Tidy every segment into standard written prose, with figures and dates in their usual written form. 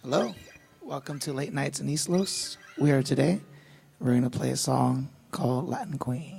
Hello, welcome to Late Nights in East Los. We are today. We're going to play a song called Latin Queen.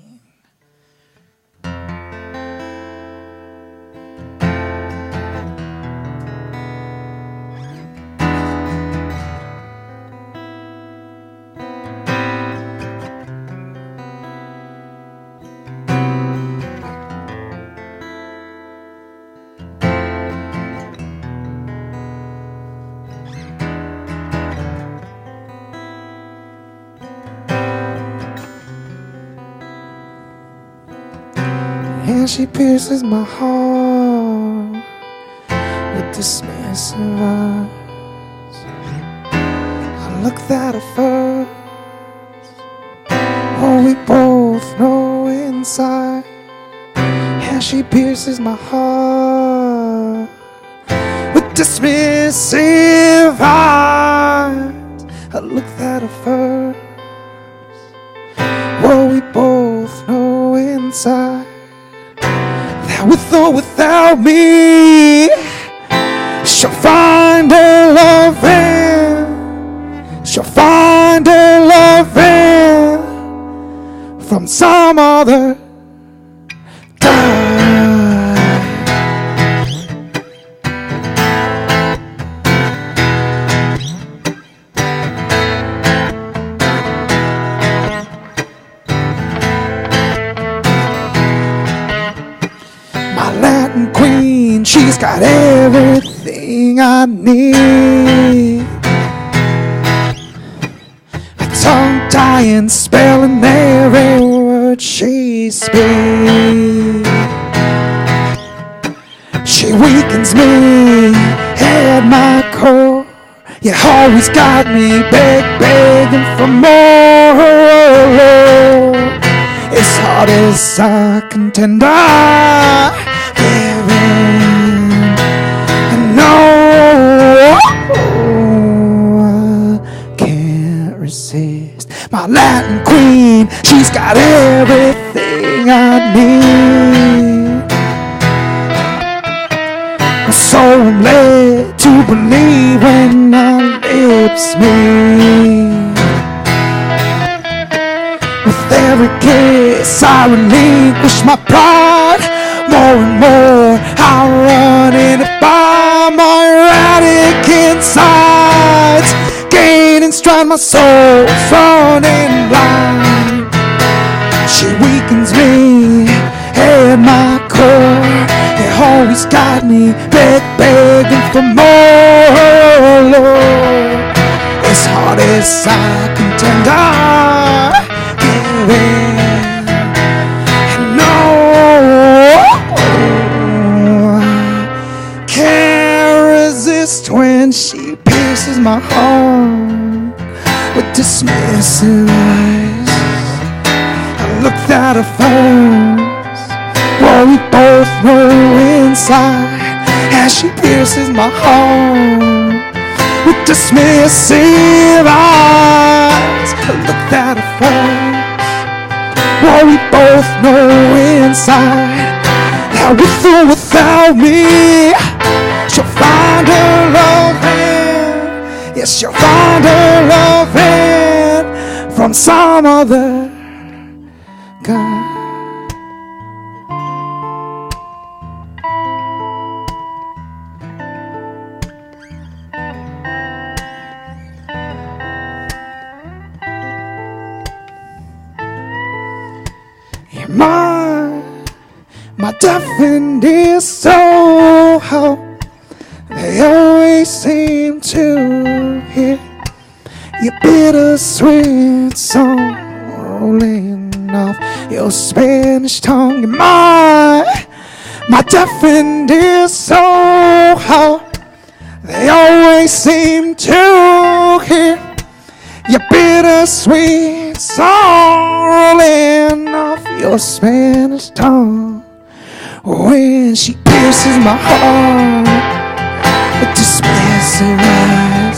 And she pierces my heart with dismissive eyes. I looked at her first, oh, we both know inside. And she pierces my heart with dismissive eyes. I looked at her first, oh, we both know inside. With or without me, she'll find her loving. She'll find her loving from some other guy. Latin queen, she's got everything I need. A tongue-tying, spelling every word she speaks. She weakens me at my core. You always got me begging for more. As hard as I contend, I can't resist my Latin queen. She's got everything I need. So I'm led to believe when my lips meet. With every kiss I relinquish my pride. More and more I run in it by my erratic insides. Gaining stride, my soul's running blind. She weakens me at my core. You always got me begging for more, Lord. As hard as I contend, I give in. When she pierces my heart with dismissive eyes. I looked at her first, well, we both know inside. As she pierces my heart with dismissive eyes. I looked at her first, well, we both know inside. That with or without me, she'll find her loving. Yes, she'll find her loving from some other guy. My deafened ears so how they always seem to hear your bittersweet song rolling off your Spanish tongue. My deafened ears so how they always seem to hear your bittersweet song rolling off your Spanish tongue. When she pierces my heart with dismissive eyes.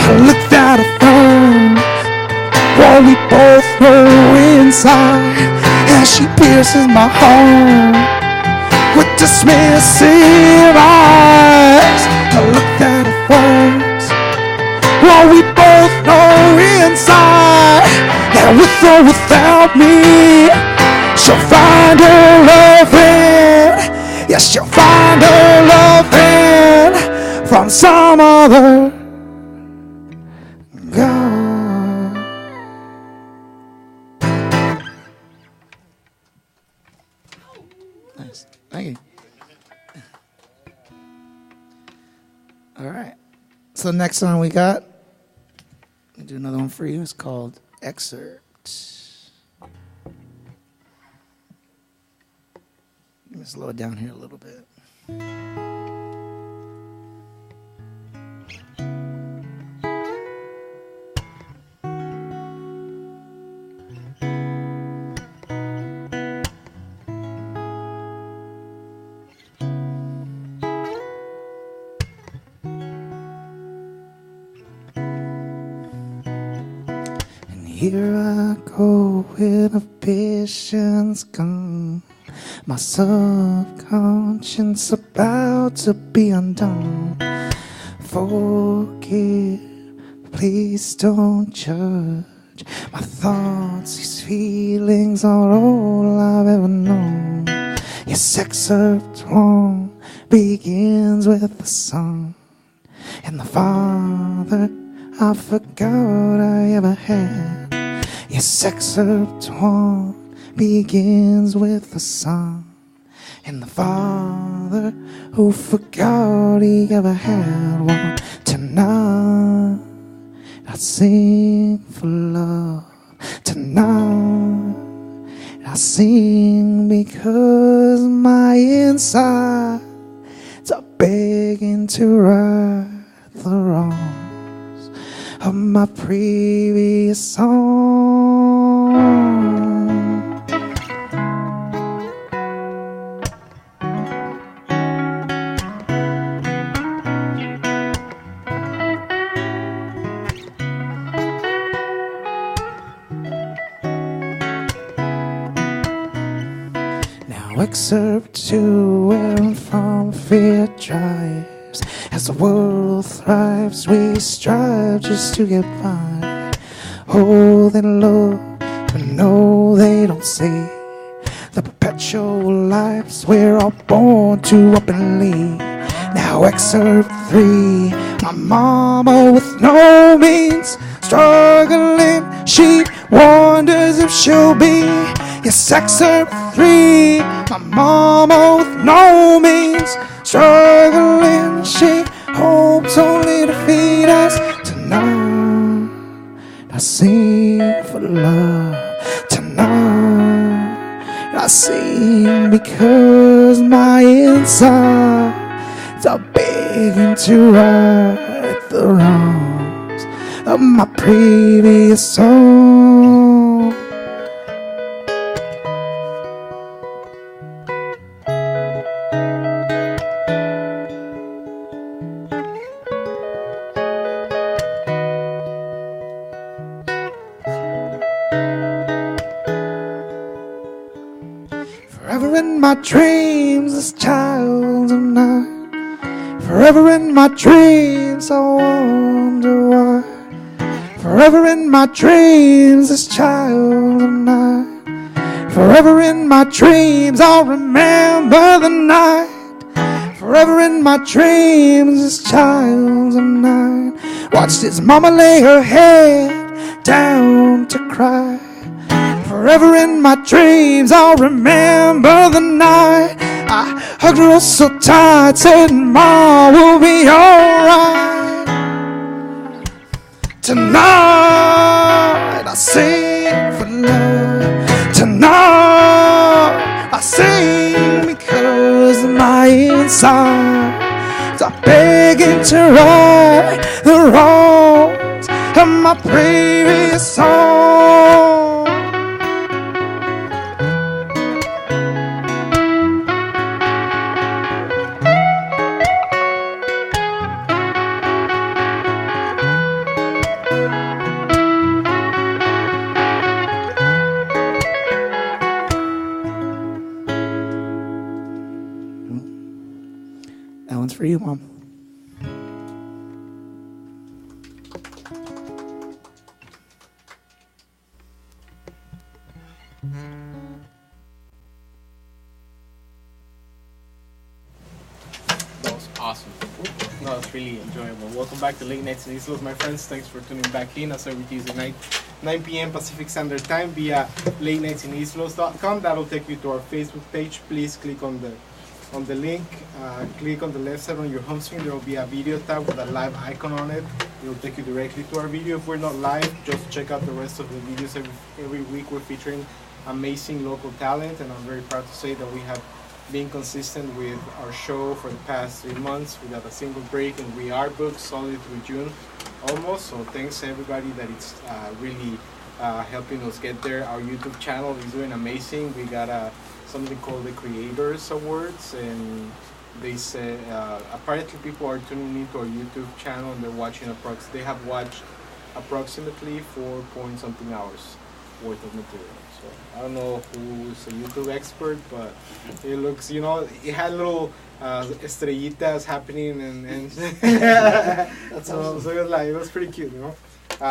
I looked at her first, well, we both know inside. As she pierces my heart with dismissive eyes. I looked at her first, For we both know inside that with or without me, she'll find her loving. Yes, she'll find her loving from some other God. Nice. Thank you. All right. So the next song we got, I'll do another one for you. It's called Excerpt. Let me slow it down here a little bit. Here I go with a patience gone, my subconscious about to be undone. Forgive, please don't judge. My thoughts, these feelings are all I've ever known. Yes, excerpt one begins with the Son and the Father I forgot I ever had. Yes, excerpt one begins with the Son and the Father who forgot he ever had one. Tonight I sing for love. Tonight I sing because my insides are begging to right the wrongs of my previous song. Now excerpt two, where I'm from, fear drives. As the world thrives, we strive just to get by. Holding low, but no, they don't see the perpetual lives we're all born to up and lead. Now excerpt three, my mama with no means, struggling, she wonders if she'll be. Yes, excerpt three, my mama with no means, struggling, she hopes only to feed us. Tonight I sing for love. Tonight I sing because my insides are begging to right the wrongs of my previous song. Forever in my dreams, this child of night. Forever in my dreams, I wonder why. Forever in my dreams, this child of night. Forever in my dreams, I'll remember the night. Forever in my dreams, this child of night watched his mama lay her head down to cry. Forever in my dreams, I'll remember the night I hugged her so tight, said, "Ma, we'll be alright." Tonight I sing for love. Tonight I sing because my insides are begging to right the wrongs of my previous song. That one's for you, Mom. No, it's really enjoyable. Welcome back to Late Nights in Islos, my friends. Thanks for tuning back in as every Tuesday night, 9 p.m. Pacific Standard Time via LateNightsInIslos.com. That'll take you to our Facebook page. Please click on the link. Click on the left side on your home screen. There will be a video tab with a live icon on it. It will take you directly to our video. If we're not live, just check out the rest of the videos. Every week we're featuring amazing local talent, and I'm very proud to say that we have been consistent with our show for the past 3 months without a single break, and we are booked solid through June almost. So thanks to everybody that it's really helping us get there. Our YouTube channel is doing amazing. We got something called the Creators Awards, and they said apparently people are tuning into our YouTube channel and they're watching they have watched approximately 4-point-something hours worth of material. So I don't know who's a YouTube expert, but it looks, it had little estrellitas happening, and That's so, awesome. so it was pretty cute,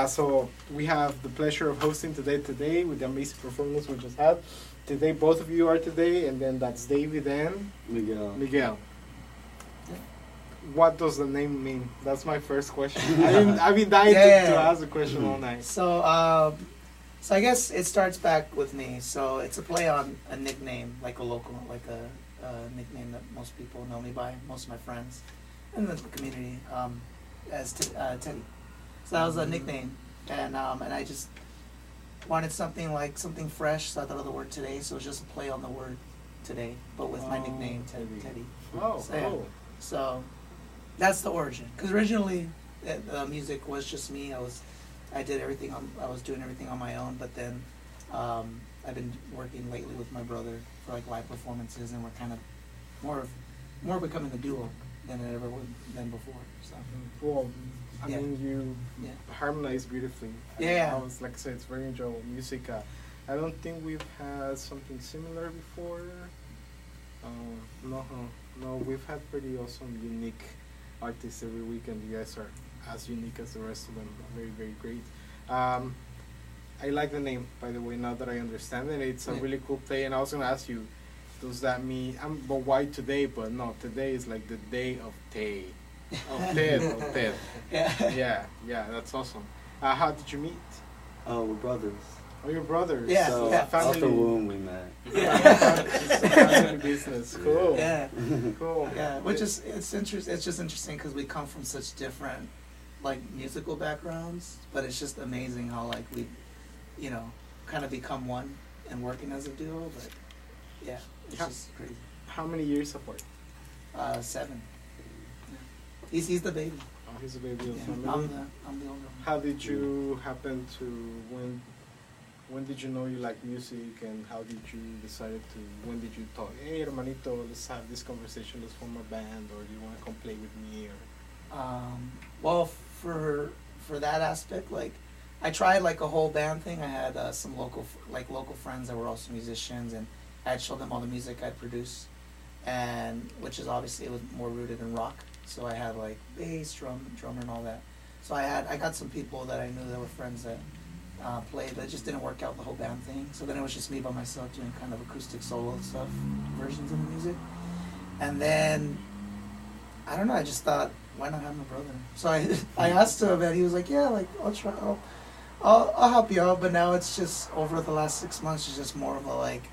So we have the pleasure of hosting today with the amazing performance we just had. Today, both of you are today, and then that's David and Miguel. What does the name mean? That's my first question. I've been dying to ask the question all night. So I guess it starts back with me. So it's a play on a nickname, like a nickname that most people know me by, most of my friends in the community, as Teddy. So that was a nickname, and I just wanted something fresh. So I thought of the word today. So it's just a play on the word today, but with my nickname Teddy. Oh, so, cool. So that's the origin. Because originally the music was just me. I was doing everything on my own, but then I've been working lately with my brother for like live performances, and we're kind of more becoming a duo than it ever would been before. So Cool. I mean, you harmonize beautifully. Yeah. Like I said, it's very enjoyable music. I don't think we've had something similar before. No, we've had pretty awesome, unique artists every week, and you guys are as unique as the rest of them. Very, very great. I like the name, by the way, now that I understand it. It's a really cool play, and I was going to ask you, does that mean, but why today? But no, today is like the day of Ted. Ted. Yeah, that's awesome. How did you meet? Oh, we're brothers. Oh, you're brothers. Yeah, So family. off the womb we met. It's a family business. Cool. yeah, Cool. yeah. Which is it's just interesting because we come from such different like musical backgrounds, but it's just amazing how like we, kind of become one and working as a duo. But yeah, it's just crazy. How many years apart? 7. He's the baby. Oh, he's a baby of family. I'm the older one. How did you happen to when did you know you like music, and how did you decide when did you talk, hey hermanito, let's have this conversation, let's form a band, or do you want to come play with me? Or Well, for that aspect, like I tried like a whole band thing. I had some local friends that were also musicians, and I'd show them all the music I'd produce, and which is obviously it was more rooted in rock. So I had like bass, drummer, and all that. So I got some people that I knew that were friends that played, but it just didn't work out the whole band thing. So then it was just me by myself doing kind of acoustic solo stuff, versions of the music. And then I don't know. I just thought, why not have my brother? So I asked him, and he was like, yeah, like I'll try. I'll help you out. But now it's just over the last 6 months. It's just more of a like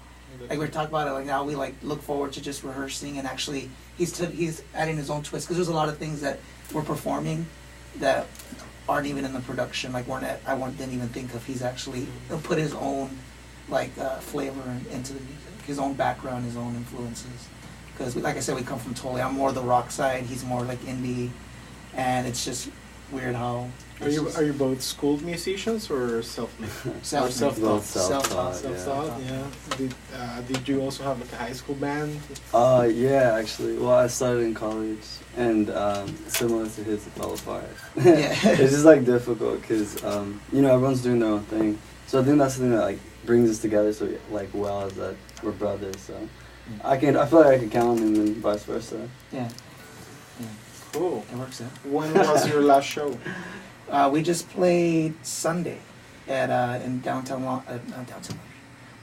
we're talking about it. Like now we like look forward to just rehearsing, and actually he's adding his own twist because there's a lot of things that we're performing that aren't even in the production. Like didn't even think of. He's actually put his own like flavor into the music, his own background, his own influences. Because like I said, we come from totally. I'm more the rock side. He's more like indie, and it's just weird how. Are you both schooled musicians or self-made? Self-taught. Self-taught. Yeah. Did you also have like a high school band? Yeah, actually. Well, I started in college, and similar to his fellow part. Yeah. It's just like difficult because everyone's doing their own thing. So I think that's the thing that like brings us together so like well is that we're brothers. So I feel like I can count on him and vice versa. Yeah. Cool. It works out. When was your last show? We just played Sunday at in downtown,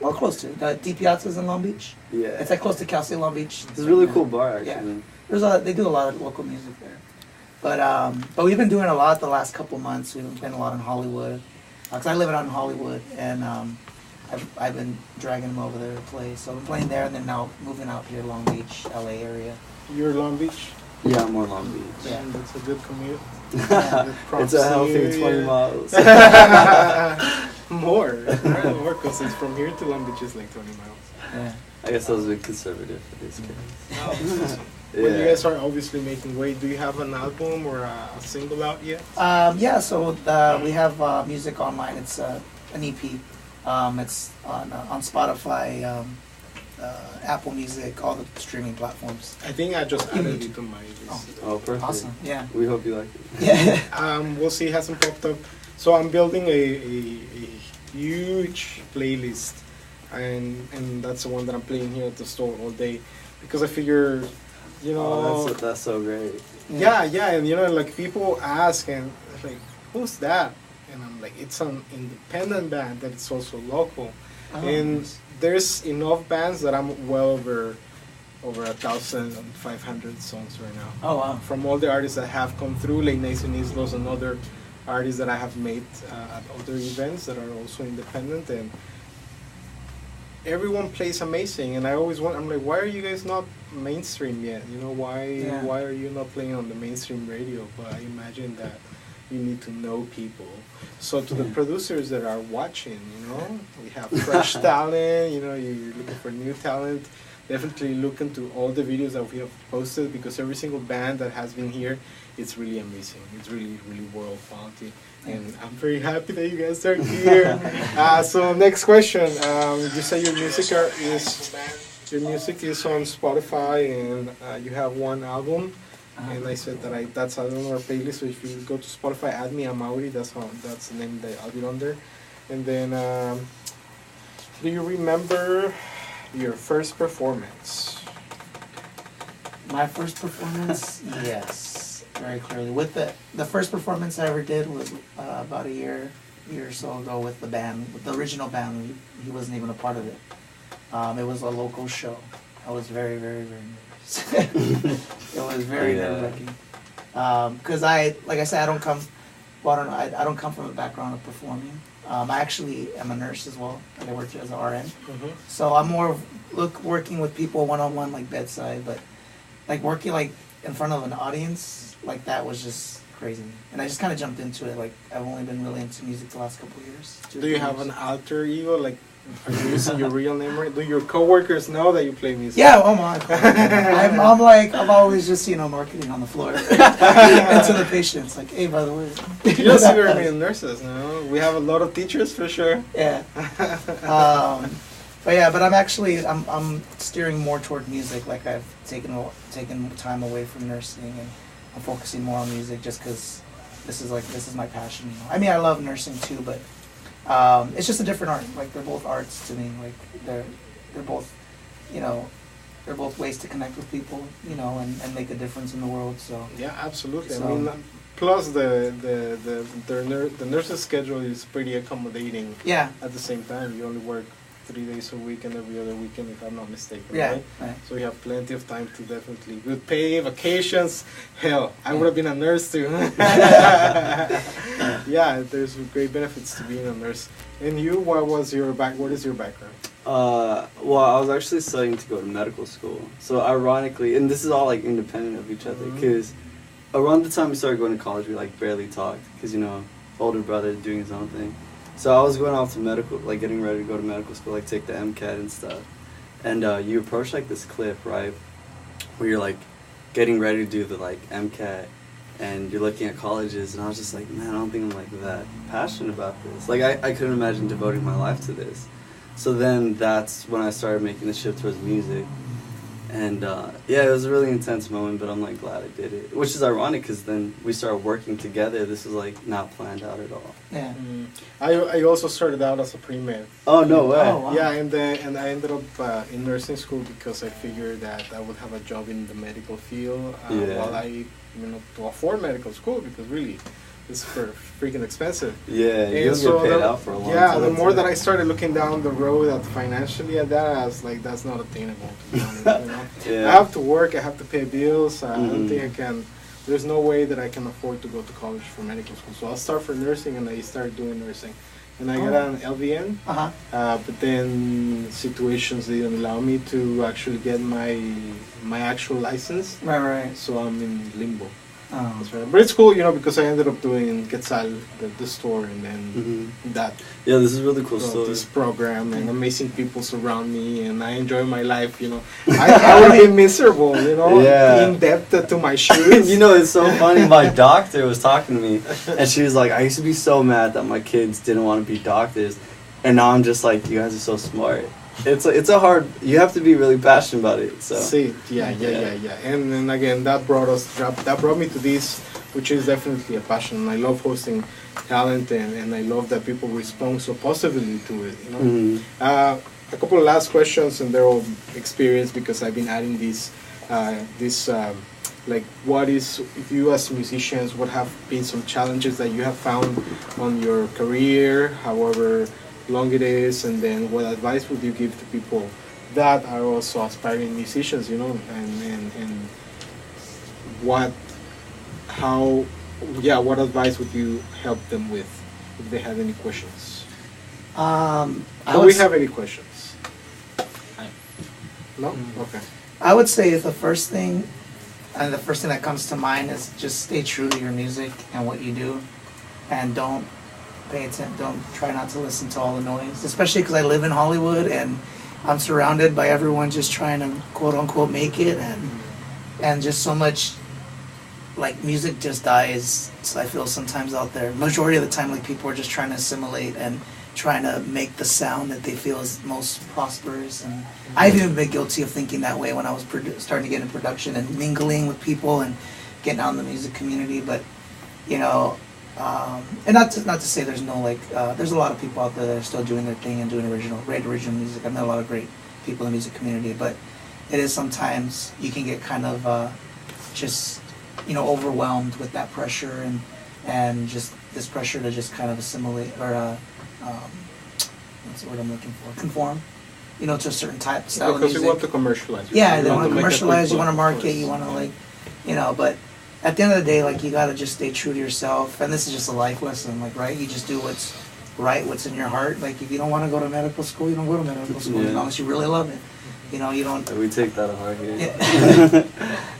well, close to D Piazza's in Long Beach. Yeah. It's like close to Cal State Long Beach. It's a really cool bar, actually. Yeah. They do a lot of local music there. But we've been doing a lot the last couple months. We've been playing a lot in Hollywood, because I live out in Hollywood, and I've been dragging them over there to play. So I'm playing there, and then now moving out here, Long Beach, LA area. You're Long Beach? Yeah, I'm more Long Beach. Yeah. And that's a good commute. It's a healthy 20 miles. More, because it's from here to Long Beach is like 20 miles. Yeah. I guess I was a bit conservative for these kids. Oh, that's awesome. When you guys are obviously making weight, do you have an album or a single out yet? Yeah, so we have music online. It's an EP. It's on Spotify, Apple Music, all the streaming platforms. I think I just added it to my list. Oh, perfect. Awesome, yeah. We hope you like it. Yeah. We'll see, it hasn't popped up. So I'm building a huge playlist, and that's the one that I'm playing here at the store all day, because I figure, you know, that's so great. Yeah, and you know, like people ask and like, who's that? And I'm like, it's an independent band that it's also local, and there's enough bands that I'm well over 1,500 songs right now. Oh wow! From all the artists that have come through, like Nice and Islos and other artists that I have made at other events that are also independent, and everyone plays amazing. And I always I'm like, why are you guys not mainstream yet? You know, why are you not playing on the mainstream radio? But I imagine that you need to know people. So to the producers that are watching, you know, we have fresh talent, you know, you're looking for new talent, definitely look into all the videos that we have posted, because every single band that has been here, it's really amazing. It's really, really world quality. And I'm very happy that you guys are here. So next question, you say your music is on Spotify, and you have one album. And I said that that's on our playlist. So if you go to Spotify, add me Amauri. That's the name that I'll be under. And then, do you remember your first performance? My first performance, yes, very clearly. With the first performance I ever did was about a year or so ago with the band, with the original band. He wasn't even a part of it. It was a local show. I was very, very, very nervous. It was very nerve-wracking. Because like I said, I don't come from a background of performing. I actually am a nurse as well. I worked as an RN. Mm-hmm. So I'm more of working with people one-on-one, like bedside, but like working like in front of an audience, like that was just crazy. And I just kind of jumped into it. Like I've only been really into music the last couple of years. Do you have an alter ego? Like, are you using your real name? Right? Do your coworkers know that you play music? Yeah, oh my God. I'm always just, marketing on the floor. And to the patients, like, hey, by the way. You don't see very many nurses, no? We have a lot of teachers for sure. Yeah. But I'm steering more toward music. Like I've taken time away from nursing, and I'm focusing more on music just because this is my passion. I mean, I love nursing too, but it's just a different art. Like they're both arts to me. Like they're both, they're both ways to connect with people, and make a difference in the world. So yeah, absolutely. So, I mean, plus the nurse's schedule is pretty accommodating. Yeah. At the same time, you only work 3 days a week and every other weekend, if I'm not mistaken. Yeah. Right? So you have plenty of time to definitely good pay, vacations. Hell, I would have been a nurse too. Yeah, there's great benefits to being a nurse. And you, what is your background? Well, I was actually studying to go to medical school. So ironically, and this is all like independent of each other, because around the time we started going to college, we like barely talked, because older brother doing his own thing. So I was going off to medical, like getting ready to go to medical school, like take the MCAT and stuff. And you approach like this cliff, right, where you're like getting ready to do the like MCAT, and you're looking at colleges, and I was just like, man, I don't think I'm like that passionate about this. Like I couldn't imagine devoting my life to this. So then that's when I started making the shift towards music. And yeah, it was a really intense moment, but I'm like glad I did it. Which is ironic, because then we started working together. This was like not planned out at all. Yeah. I also started out as a pre-med. Oh no way! Oh, wow. Yeah, and I ended up in nursing school because I figured that I would have a job in the medical field while I, to afford medical school, because really, it's freaking expensive. Yeah, you'll get paid out for a long time. Yeah, the more that I started looking down the road financially at that, I was like, that's not attainable, to be honest. Yeah. I have to work, I have to pay bills. I don't think I can there's no way that I can afford to go to college for medical school. So I'll start for nursing, and I started doing nursing. And I got an LVN, but then situations didn't allow me to actually get my actual license. Right. So I'm in limbo. Oh. That's right. But it's cool, you know, because I ended up doing Quetzal, the store, and then that. Yeah, this is a really cool story. This program, and amazing people surround me, and I enjoy my life, you know. I would be miserable, you know, in debt to my shoes. You know, it's so funny. My doctor was talking to me, and she was like, I used to be so mad that my kids didn't want to be doctors, and now I'm just like, you guys are so smart. It's a hard, you have to be really passionate about it. So See, yeah. And then again, that brought me to this, which is definitely a passion. I love hosting talent, and I love that people respond so positively to it. You know, a couple of last questions, and they're all experience because I've been adding these, like, what is, if you as musicians, what have been some challenges that you have found on your career, however long it is, and then what advice would you give to people that are also aspiring musicians, you know, and what advice would you help them with if they have any questions? Do we have any questions? No? Okay. I would say the first thing that comes to mind is just stay true to your music and what you do, and don't try not to listen to all the noise, especially because I live in Hollywood and I'm surrounded by everyone just trying to quote unquote make it, and just so much, like, music just dies. So I feel sometimes out there, majority of the time, like, people are just trying to assimilate and trying to make the sound that they feel is most prosperous. And I've even been guilty of thinking that way when I was starting to get in production and mingling with people and getting out in the music community. But, you know, and not to say there's no, like, there's a lot of people out there that are still doing their thing and doing great original music. I've met a lot of great people in the music community, but it is sometimes you can get kind of just, you know, overwhelmed with that pressure and just this pressure to just kind of assimilate or what's the word I'm looking for? Conform, you know, to a certain type of style of music. Because you want to commercialize. Yeah, they want to commercialize. You want to market. You want to, like, you know, but at the end of the day, like, you got to just stay true to yourself. And this is just a life lesson, like, right? You just do what's right, what's in your heart. Like, if you don't want to go to medical school, you don't go to medical school, unless you really love it. You know, you don't. We take that to heart here. Yeah,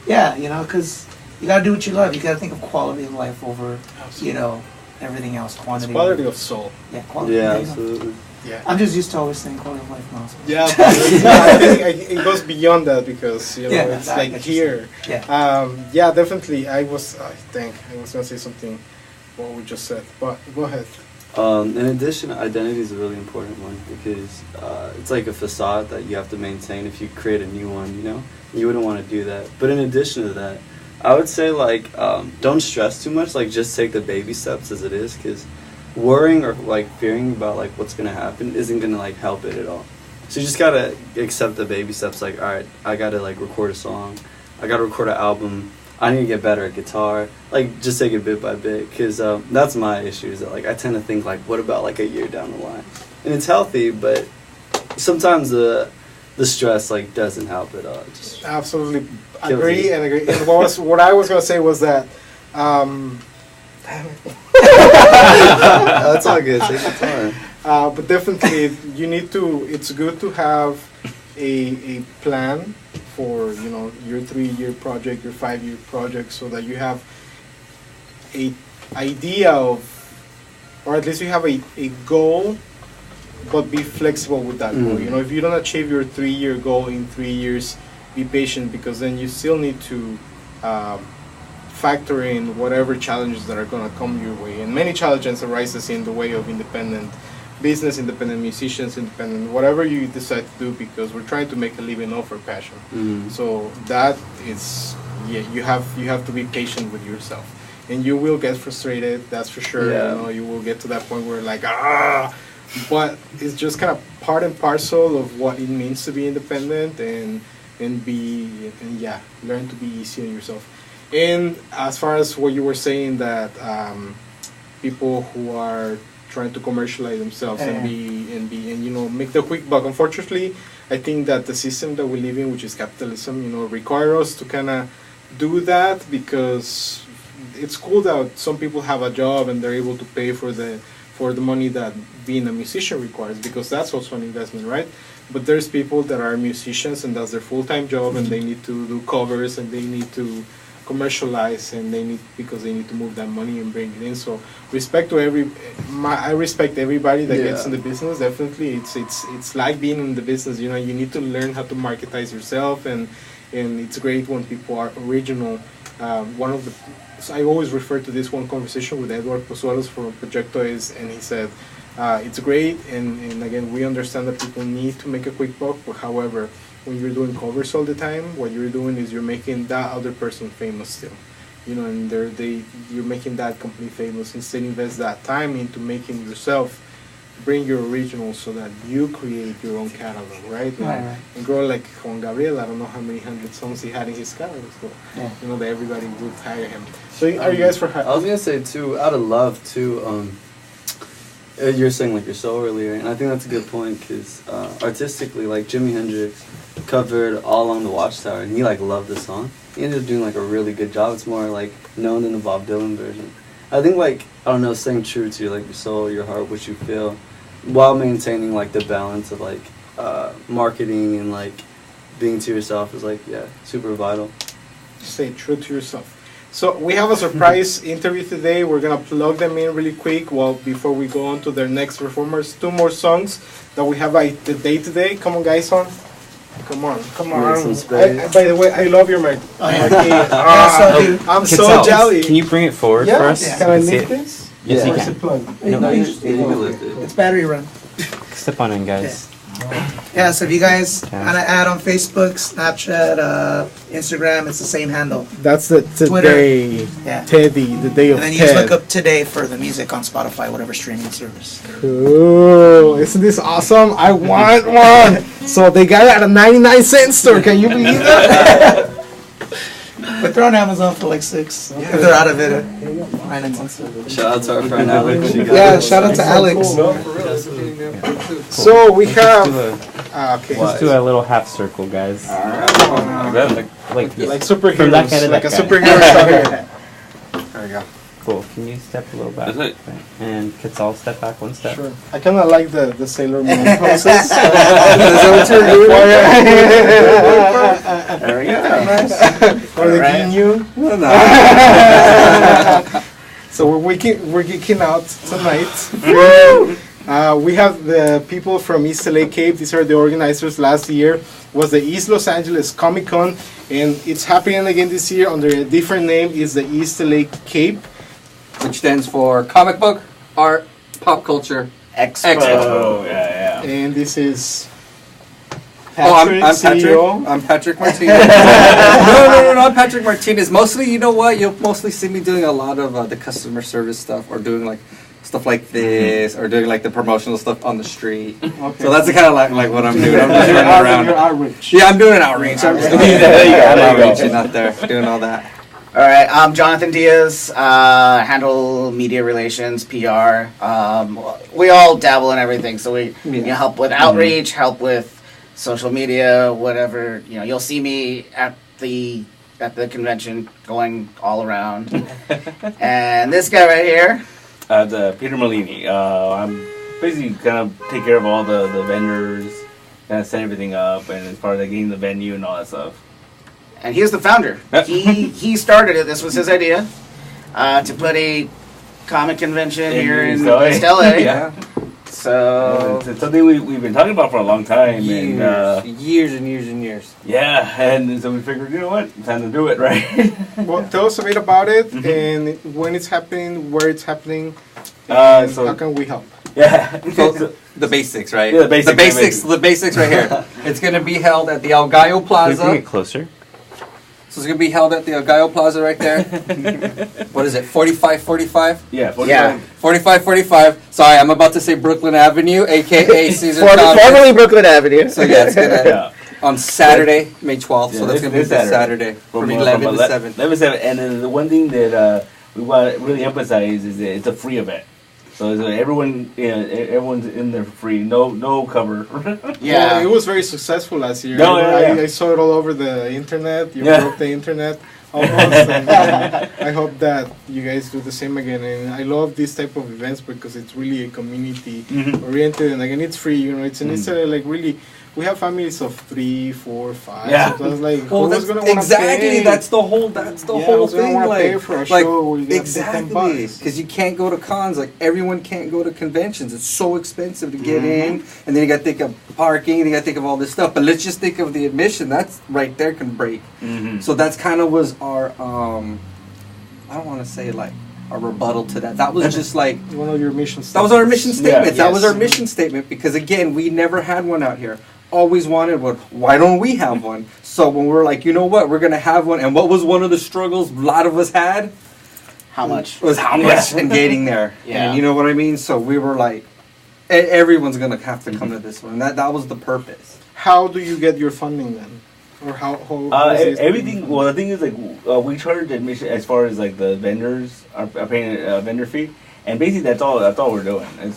yeah, you know, because you got to do what you love. You got to think of quality of life over, you know, everything else. Quantity. It's quality of soul. Yeah, quality. Yeah, absolutely. Yeah. I'm just used to always saying quality of life now. So. Yeah, but I think it goes beyond that because, you know, it's like here. Yeah. Definitely. I was gonna say something what we just said, but go ahead. In addition, identity is a really important one because it's like a facade that you have to maintain. If you create a new one, you know, you wouldn't want to do that. But in addition to that, I would say, like, don't stress too much. Like, just take the baby steps as it is, because worrying or, like, fearing about, like, what's gonna happen isn't gonna, like, help it at all. So you just gotta accept the baby steps. Like, all right, I gotta, like, record a song, I gotta record an album, I need to get better at guitar. Like, just take it bit by bit, because that's my issue, is that, like, I tend to think, like, what about, like, a year down the line? And it's healthy, but sometimes the stress, like, doesn't help at all. Just absolutely agree. And what I was gonna say was that that's all good. Take your time. But definitely, you need to. It's good to have a plan for, you know, your 3-year project, your 5-year project, so that you have a idea of, or at least you have a goal, but be flexible with that goal. You know, if you don't achieve your 3-year goal in 3 years, be patient, because then you still need to factor in whatever challenges that are going to come your way. And many challenges arises in the way of independent business, independent musicians, independent whatever you decide to do, because we're trying to make a living off our passion. So that is, you have to be patient with yourself, and you will get frustrated, that's for sure. You know, you will get to that point where, like, but it's just kind of part and parcel of what it means to be independent, and learn to be easy on yourself. And as far as what you were saying, that people who are trying to commercialize themselves and you know, make the quick buck. Unfortunately, I think that the system that we live in, which is capitalism, you know, require us to kind of do that because it's cool that some people have a job and they're able to pay for the money that being a musician requires, because that's also an investment, right? But there's people that are musicians and that's their full-time job, and they need to do covers and they need to commercialize, and because they need to move that money and bring it in. So I respect everybody that gets in the business. Definitely, it's like being in the business. You know, you need to learn how to marketize yourself, and it's great when people are original. So I always refer to this one conversation with Edward Pozuelos from Projectoids, and he said, it's great, and again, we understand that people need to make a quick buck, but however, when you're doing covers all the time, what you're doing is you're making that other person famous still. You know, and you're making that company famous. Instead, invest that time into making yourself, bring your originals so that you create your own catalog, right? And grow like Juan Gabriel. I don't know how many 100 songs he had in his catalog, but you know that everybody would hire him. So are you guys for hire? I was gonna say too, out of love too. You're saying like your soul earlier, and I think that's a good point because artistically, like Jimi Hendrix covered All Along the Watchtower, and he like loved the song. He ended up doing like a really good job. It's more like known than the Bob Dylan version. I think like, I don't know, staying true to like your soul, your heart, what you feel, while maintaining like the balance of like marketing and like being to yourself is like super vital. Stay true to yourself. So we have a surprise interview today. We're gonna plug them in really quick. Well, before we go on to their next performers, 2 more songs that we have by the day today. Come on, guys, on. Come on. By the way, I love your mic. I'm so jelly. Can you bring it forward for us? Yeah. Can I lift this? Yes, you Where's can. the plug? No, you can lift it. It's battery run. Step on in, guys. Yeah, so if you guys want to add on Facebook, Snapchat, Instagram, it's the same handle. That's the today. Yeah. Teddy, the day of And then you Ted. just look up Today for the music on Spotify, whatever streaming service. Cool. Isn't this awesome? I want one. So they got it at a 99-cent store. Can you believe that? But they're on Amazon for like $6. If they're out of it, 9 cents. Shout out to our friend Alex. Yeah, shout out to Alex. So we have. Okay. Let's do a little half circle, guys. Like superheroes. From that guy to like that a guy. superhero. There we go. Cool. Can you step a little back? That's it. And Quetzal step back 1 step. Sure. I kind of like the Sailor Moon poses. Is that what you're doing? There we go. Or the Ginyu. So we're geeking out tonight. We have the people from East LA Cape. These are the organizers. Last year was the East Los Angeles Comic Con, and it's happening again this year under a different name. It's the East LA Cape, which stands for Comic Book Art Pop Culture Expo. Oh, yeah. and this is I'm Patrick. CEO. I'm Patrick Martinez. No, I'm Patrick Martinez. Mostly, you know what? You'll mostly see me doing a lot of the customer service stuff, or doing like stuff like this, or doing like the promotional stuff on the street. Okay. So that's kind of like what I'm doing. I'm just running around. Your outreach. Yeah, I'm doing an outreach. I'm outreaching out there, doing all that. All right, I'm Jonathan Diaz, handle media relations, PR. We all dabble in everything, so we help with outreach, help with social media, whatever. You know, you'll see me at the convention going all around. And this guy right here. Peter Molini. I'm basically gonna take care of all the vendors, kind of set everything up, and as far as like getting the venue and all that stuff. And he's the founder. He started it. This was his idea to put a comic convention here in East LA. Yeah. So it's something we've been talking about for a long time. Years and years. Yeah, and so we figured, you know what, it's time to do it, right? Well, tell us a bit about it and when it's happening, where it's happening, So- and how can we help? Yeah. So the basics, right? Yeah, the basics. The basics right here. It's going to be held at the El Gallo Can you Plaza. bring it closer? So it's going to be held at the El Gallo Plaza right there. What is it, 4545? Yeah. Yeah. 4545. Sorry, I'm about to say Brooklyn Avenue, a.k.a. Caesar Thomas. formerly Brooklyn Avenue. So yeah, it's going to Yeah. on Saturday, May 12th. So that's going to be this this Saturday from 11 to 7. 11 to 7. And then the one thing that we want to really emphasize is that it's a free event. So everyone's in there for free. No cover. Yeah. Well, it was very successful last year. No, yeah. I saw it all over the internet. You Yeah. broke the internet. Almost. And I hope that you guys do the same again. And I love this type of events because it's really a community oriented, and again, it's free. You know, it's like really. We have families of 3, 4, 5. Yeah. So that's like, Well, who's that's gonna wanna pay? that's the whole whole who's gonna thing. wanna Like, pay for a show where you get exactly, $10? because you can't go to cons. Like everyone can't go to conventions. It's so expensive to get in, and then you got to think of parking, and you got to think of all this stuff. But let's just think of the admission. That's right there can break. So that's kind of was our I don't want to say like a rebuttal to that. That was just like One of your mission statements. that was our mission statement. Yeah. That was our mission statement because again, we never had one out here. Always wanted one. Why don't we have one? So when we're like, you know what, we're gonna have one. And what was one of the struggles a lot of us had? How much? Was how much and getting there. Yeah. And you know what I mean? So we were like, everyone's gonna have to come to this one. That was the purpose. How do you get your funding then? Or how is it- Everything. Well, the thing is, like, we charge admission as far as like the vendors are paying a vendor fee, and basically that's all we're doing. It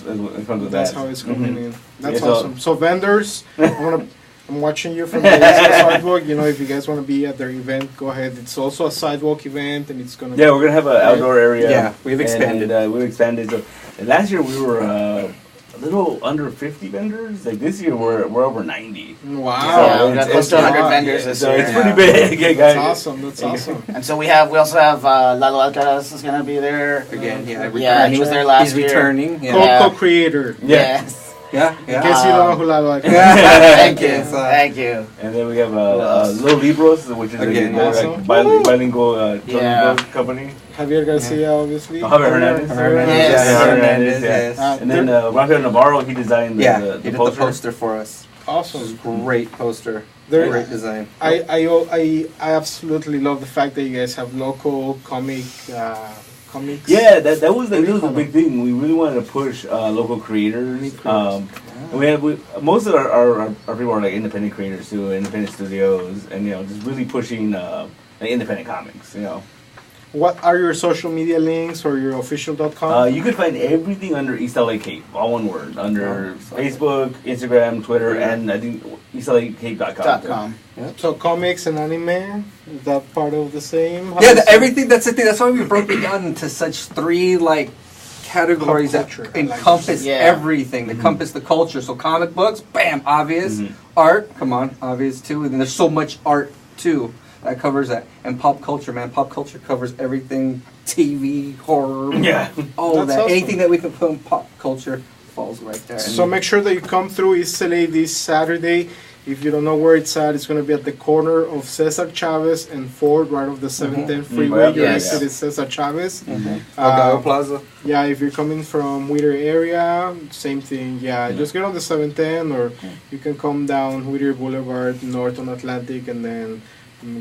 comes with That's that. how it's coming in. That's Yeah, so- awesome. So vendors, I'm watching you from the sidewalk. You know, if you guys want to be at their event, go ahead. It's also a sidewalk event, and it's gonna. Yeah, we're gonna have an outdoor area. Yeah, we've expanded. We've expanded. So last year we were a little under 50 vendors. Like this year we're over 90. Wow. Yeah, we got close to 100 Yeah. vendors this So year. it's pretty big. Yeah, That's guys. awesome. That's awesome. And so we also have Lalo Alcaraz is gonna be there Again, yeah. Yeah, he was there last He's year. returning. Yeah. Yeah. Co-creator. Yes. Yeah. In case you don't know who Lalo Alcaraz is. Thank you. Yes, Thank you. And then we have Little Libros, which is Again, a awesome. bilingual children's Yeah. book company. Javier Garcia, obviously. Javier Hernandez. Yes. Yeah, Hernandez, yeah. yes. And then Rafael Navarro, he designed Yeah, the he did poster. the poster for us. Awesome. Great poster. There- Great design. I absolutely love the fact that you guys have local comics. Yeah, that was a big thing. We really wanted to push local creators. And most of our people are like independent creators too, independent studios, and just really pushing like independent comics. What are your social media links or your official.com? You can find everything under East LA Cape, all one word, under Facebook, Instagram, Twitter, and I think eastlacape.com. So comics and anime, is that part of the same? How Yeah, is it? everything. That's the thing. That's why we broke it down into such three like categories that Culture, I like encompass Yeah. everything. That encompass the culture. So comic books, bam, obvious. Art, come on, obvious too. And then there's so much art too that covers that. And pop culture, man, pop culture covers everything. TV, horror, Yeah. all of That's that. awesome. Anything that we can put in pop culture falls right there. So make sure that you come through East LA this Saturday. If you don't know where it's at, it's going to be at the corner of Cesar Chavez and Ford, right off the 710 freeway. Mhm. Your Yeah, exit yeah. is Cesar Chavez. Gallo Plaza. Yeah, if you're coming from Whittier area, same thing. Yeah, just get on the 710, or you can come down Whittier Boulevard, north on Atlantic, and then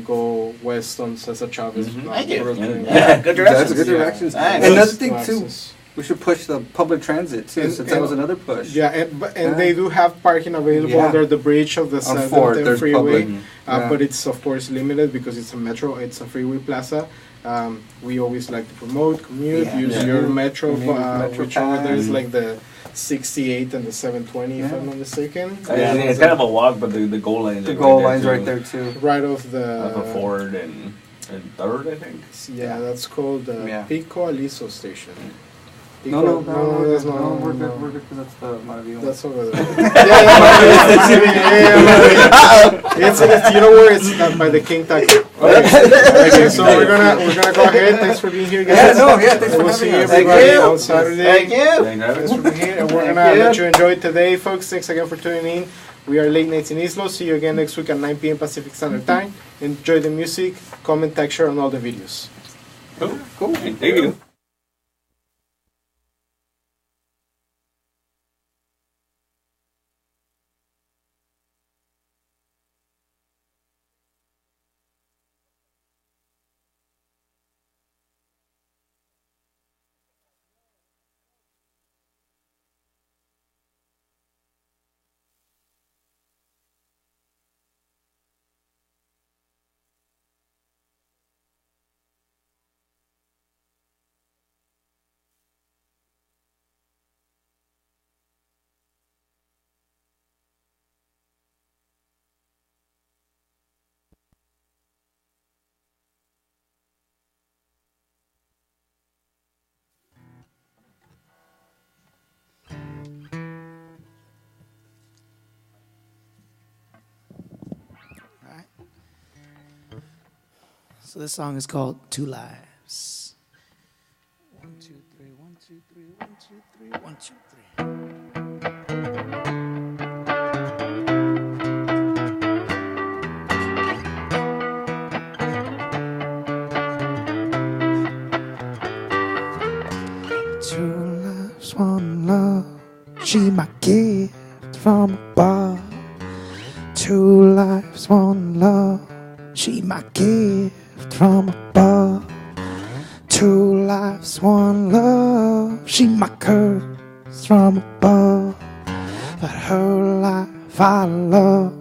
go west on Cesar Chavez. Thank you. Brooklyn. Yeah, good directions. That's good directions. Nice. And another thing Nice. too, we should push the public transit too, And- since that and- was another push. Yeah, and they do have parking available Yeah. under the bridge of the On 710 Ford, there's freeway. public. Yeah. But it's of course limited because it's a metro, it's a freeway plaza. We always like to promote, commute, Yeah. use Yeah. your metro, Metro which over there is pass. like the 68 and the 720, if Yeah. I'm not mistaken. Yeah, it's kind of a walk, but the goal lines. The are goal right line's there, right too. there too. Right off the Of a Ford and Third, I think. Yeah, that's called the Yeah. Pico Aliso station. No, that's not. we're no. good. We're good because that's the Maravilla. That's over there. It's you know where it's at by the King Taco. Okay, so we're gonna go ahead. Thanks for being here, guys. Thanks for We'll see having us. everybody Thank you. on Saturday. Thank you. Thanks for being here, and we're Thank gonna you. let you enjoy today, folks. Thanks again for tuning in. We are Late Nights in Islo. See you again next week at 9 p.m. Pacific Standard Time. Enjoy the music, comment, tag, share on all the videos. Cool. Thank you. So this song is called Two Lives. 1, 2, 3, 1, 2, 3, 1, 2, 3, 1, 2, 3. Two lives, one love. She my gift from above. Two lives, one love. She my gift from above. Two lives, one love. She my curse from above. But her life I love,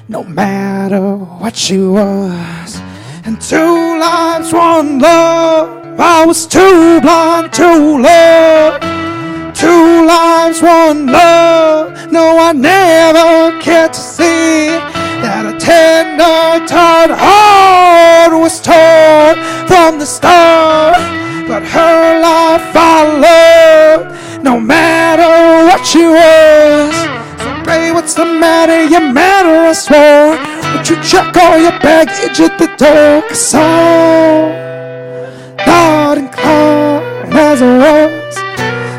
no matter what she was. And two lives, one love. I was too blind to love. Two lives, one love. No, I never cared to see that a tender, tired heart was torn from the start. But her life I loved, no matter what she was. So babe, what's the matter? You matter, I swore. Would you check all your baggage at the door? 'Cause I'm not inclined as I was.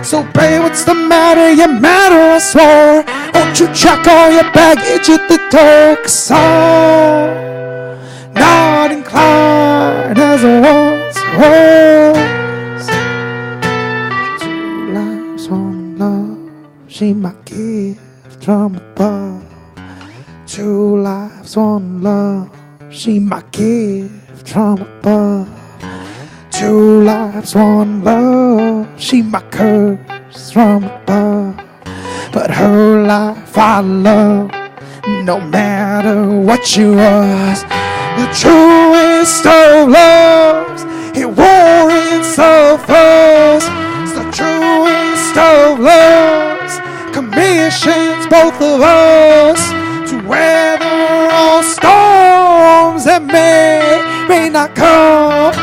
So babe, what's the matter? You matter, I swore. Won't you check all your baggage at the door? 'Cause I'm not inclined as I was. Two lives, one love. She my gift from above. Two lives, one love. She my gift from above. Two lives, one love. She my curse from above. But her life I love, no matter what she was. The truest of loves, it warrants itself us. It's the truest of loves, commissions both of us to weather all storms that may not come.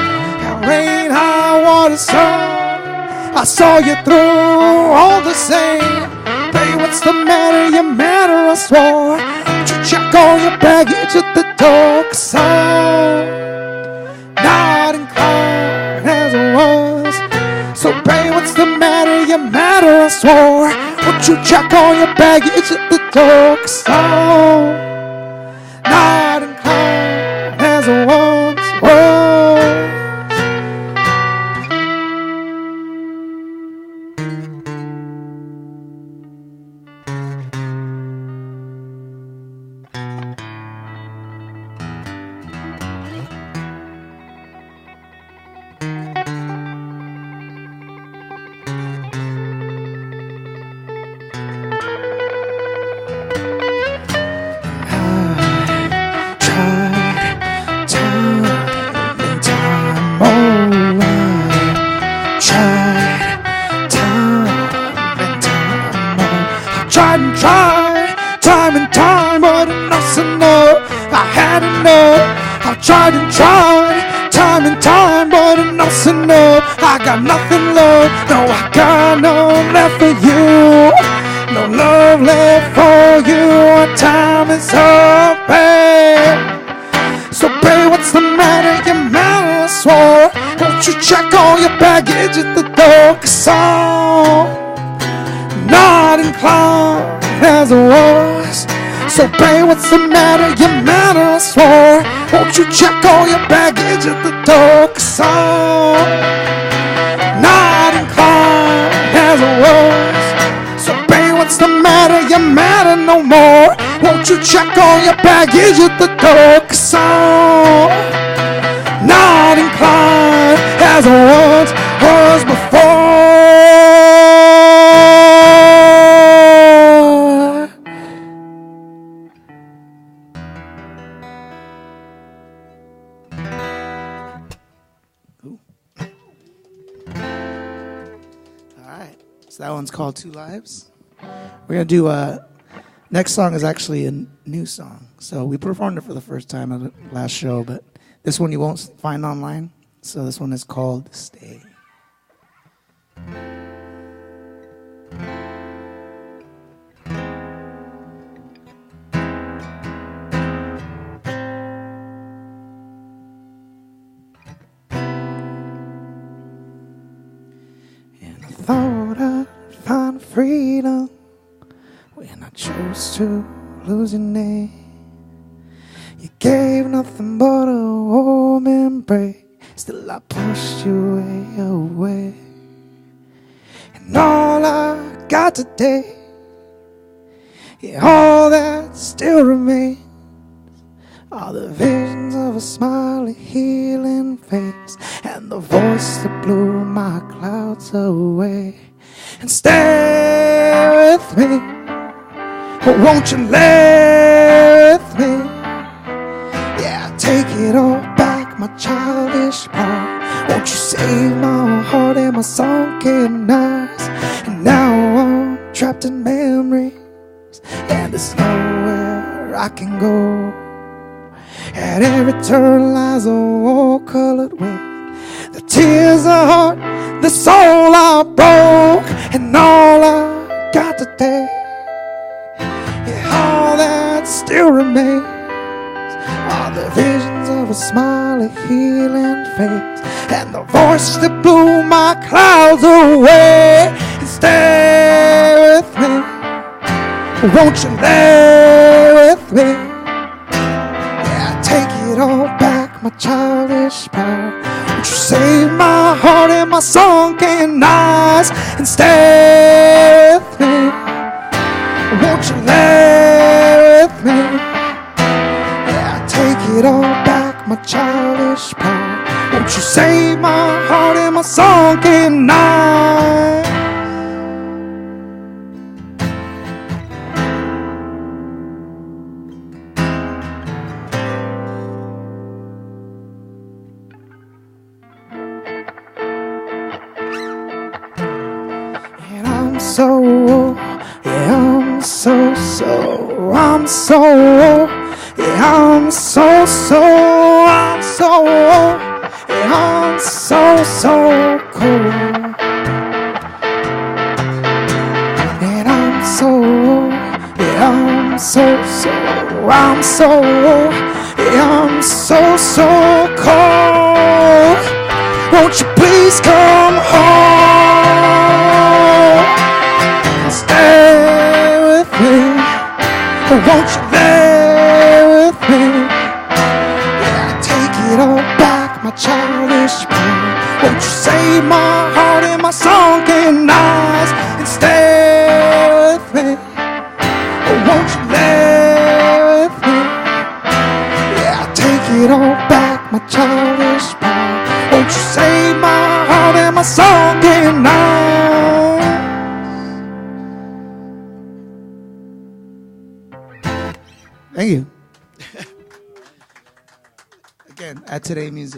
Rain, high water, sun, I saw you through all the same. Babe, what's the matter? You matter, I swore. Would you check all your baggage at the door? 'Cause I'm not inclined as I was. So babe, what's the matter? You matter, I swore. Would you check all your baggage at the door? 'Cause I'm not inclined as I once was. Time and time, but enough's enough. I had enough. I've tried and tried, time and time, but enough's enough. I got nothing left, no, I got none left for you. No love left for you. Our time is up, babe. So babe, what's the matter? You're mad, I swore. Won't you check all your baggage at the door? 'Cause I'm not inclined as I was. So babe, what's the matter? You're mad, I swore. Won't you check all your baggage at the door? 'Cause I'm not inclined as I was. So babe, what's the matter? You're mad no more. Won't you check all your baggage at the door? 'Cause I'm not inclined as I was before. That one's called Two Lives. We're going to do next song is actually a new song. So we performed it for the first time at the last show, but this one you won't find online. So this one is called Stay. freedom when I chose to lose your name. You gave nothing but a warm embrace, still I pushed you way away. And all I got today, yeah, all that still remains, are the visions of a smiling, healing face, and the voice that blew my clouds away. And stay with me, or won't you lay with me? Yeah, take it all back, my childish part. Won't you save my heart and my sunken eyes? And now I'm trapped in memories, and there's nowhere I can go. At every turn lies a wall colored with the tears of heart, the soul I broke. And all I got today, yeah, all that still remains, are the visions of a smiling, healing face, and the voice that blew my clouds away. And stay with me, won't you lay with me? Take it all back, my childish power. Won't you save my heart and my sunken eyes? And stay with me, won't you lay with me? Yeah, take it all back, my childish power. Won't you save my heart and my sunken eyes? So, yeah, I'm so, I'm so, yeah, I'm so, I'm so, yeah, I'm so cold. And I'm so, yeah, I'm so, I'm so, yeah, I'm so cold. Won't you please come home? Stay with me, or won't you lay with me? Yeah, take it all back, my childish mind. Won't you save my heart and my sunken eyes? And stay with me, or won't you lay with me? Yeah, take it all back, my childish mind. Won't you save my heart and my sunken eyes? Thank you. Again, at Today Music.